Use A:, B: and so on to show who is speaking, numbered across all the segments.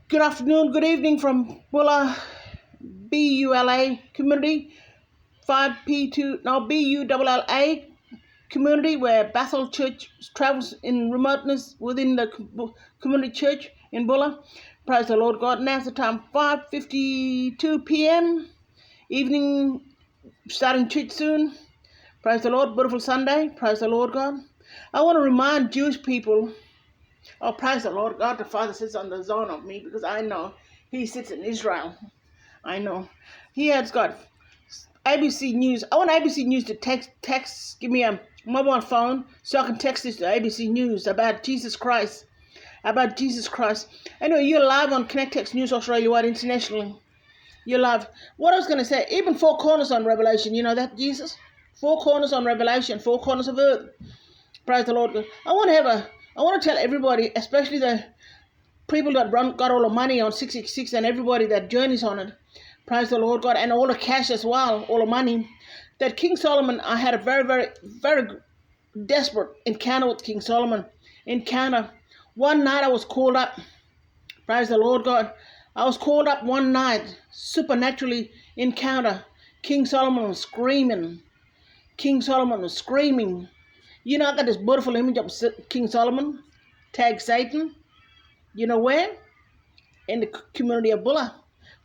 A: Good afternoon, good evening from Bulla, BULA community, 5P2, BULLA community, where Bethel Church travels in remoteness within the community church in Bulla. Praise the Lord God. Now's the time, 5:52 p.m. evening, starting church soon. Praise the Lord. Beautiful Sunday. Praise the Lord God. I want to remind Jewish people. Oh, praise the Lord. God the Father sits on the throne of me, because I know He sits in Israel. I know. He has got ABC News. I want ABC News to text, give me a mobile phone so I can text this to ABC News about Jesus Christ. About Jesus Christ. Anyway, you're live on Connect Text News Australia wide internationally. You're live. What I was going to say, even four corners on Revelation, you know that, Jesus? Four corners on Revelation, four corners of earth. Praise the Lord. I want to tell everybody, especially the people that got all the money on 666 and everybody that journeys on it, praise the Lord God, and all the cash as well, all the money, that King Solomon, I had a very, very, very desperate encounter with King Solomon. One night I was called up, praise the Lord God. I was called up one night, supernaturally encounter. King Solomon was screaming. King Solomon was screaming. You know, I got this beautiful image of King Solomon, tag Satan. You know where? In the community of Bulla.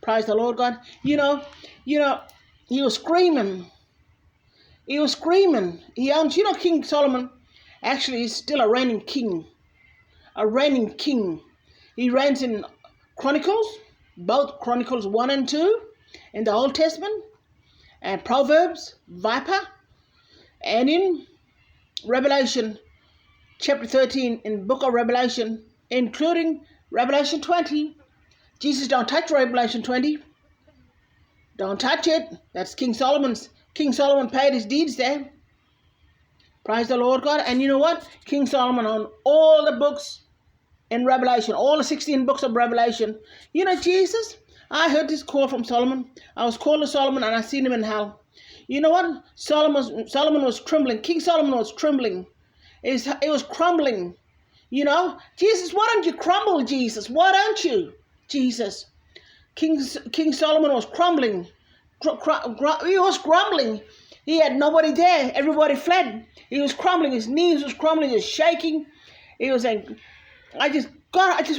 A: Praise the Lord God. You know, he was screaming. He was screaming. King Solomon actually is still a reigning king. A reigning king. He reigns in Chronicles, both Chronicles 1 and 2 in the Old Testament, and Proverbs, Viper, and in Revelation chapter 13, in the book of Revelation, including Revelation 20. Jesus don't touch Revelation 20. Don't touch it. That's King Solomon's. King Solomon paid his deeds there. Praise the Lord God. And you know what? King Solomon on all the books in Revelation, all the 16 books of Revelation. You know, Jesus, I heard this call from Solomon. I was called to Solomon and I seen him in hell. You know what? Solomon was trembling. King Solomon was trembling. It was crumbling. You know, Jesus, why don't you crumble, Jesus? Why don't you, Jesus? King Solomon was crumbling. He was grumbling. He had nobody there. Everybody fled. He was crumbling. His knees was crumbling. He was shaking. He was like, I just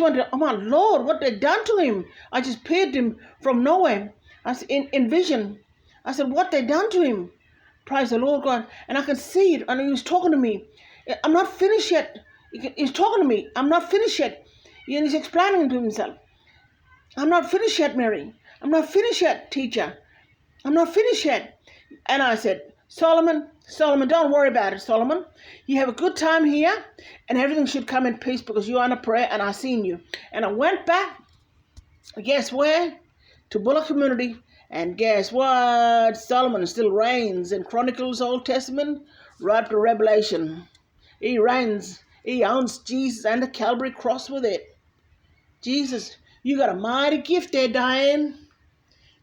A: wondered, oh my Lord, what they done to him? I just peered him from nowhere. I said, in vision. I said, what they done to him? Praise the Lord God. And I could see it. And he was talking to me. I'm not finished yet. He's talking to me. I'm not finished yet. And he's explaining to himself. I'm not finished yet, Mary. I'm not finished yet, teacher. I'm not finished yet. And I said, Solomon, don't worry about it, Solomon. You have a good time here, and everything should come in peace because you're on a prayer, and I seen you. And I went back, guess where? To Bulla community. And guess what? Solomon still reigns in Chronicles, Old Testament, right to Revelation. He reigns. He owns Jesus and the Calvary cross with it. Jesus, you got a mighty gift there, Diane.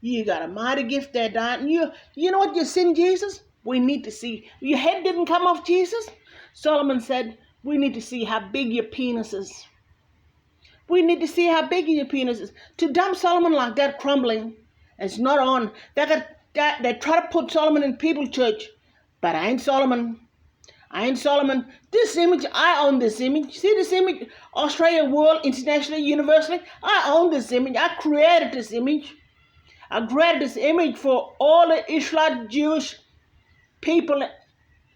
A: You got a mighty gift there, Diane. You know what you sin, Jesus? We need to see. Your head didn't come off, Jesus. Solomon said, we need to see how big your penis is. We need to see how big your penis is. To dump Solomon like that crumbling, it's not on. They try to put Solomon in People's Church, but I ain't Solomon. This image, I own this image. See this image? Australia, world, internationally, universally. I own this image. I created this image. I created this image for all the Israelite Jewish people,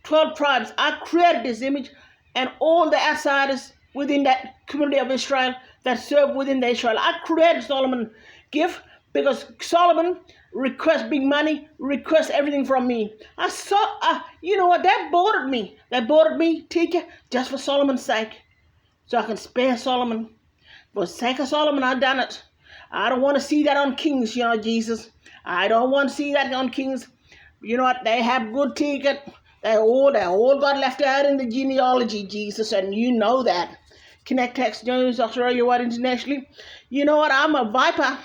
A: 12 tribes. I created this image, and all the outsiders within that community of Israel that serve within the Israel. I created Solomon gift because Solomon requests big money, requests everything from me. I saw, you know what, that bothered me. That bothered me, teacher, just for Solomon's sake. So I can spare Solomon. For the sake of Solomon, I've done it. I don't want to see that on kings, you know, Jesus. I don't want to see that on kings. You know what, they have good ticket. They all got left out in the genealogy, Jesus, and you know that. Connect Text News Australia wide internationally. You know what, I'm a viper.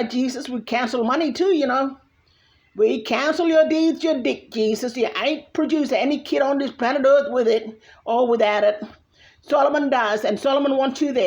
A: Jesus. We cancel money too, you know. We cancel your deeds, your dick, Jesus. You ain't produced any kid on this planet Earth with it or without it. Solomon does, and Solomon wants you there.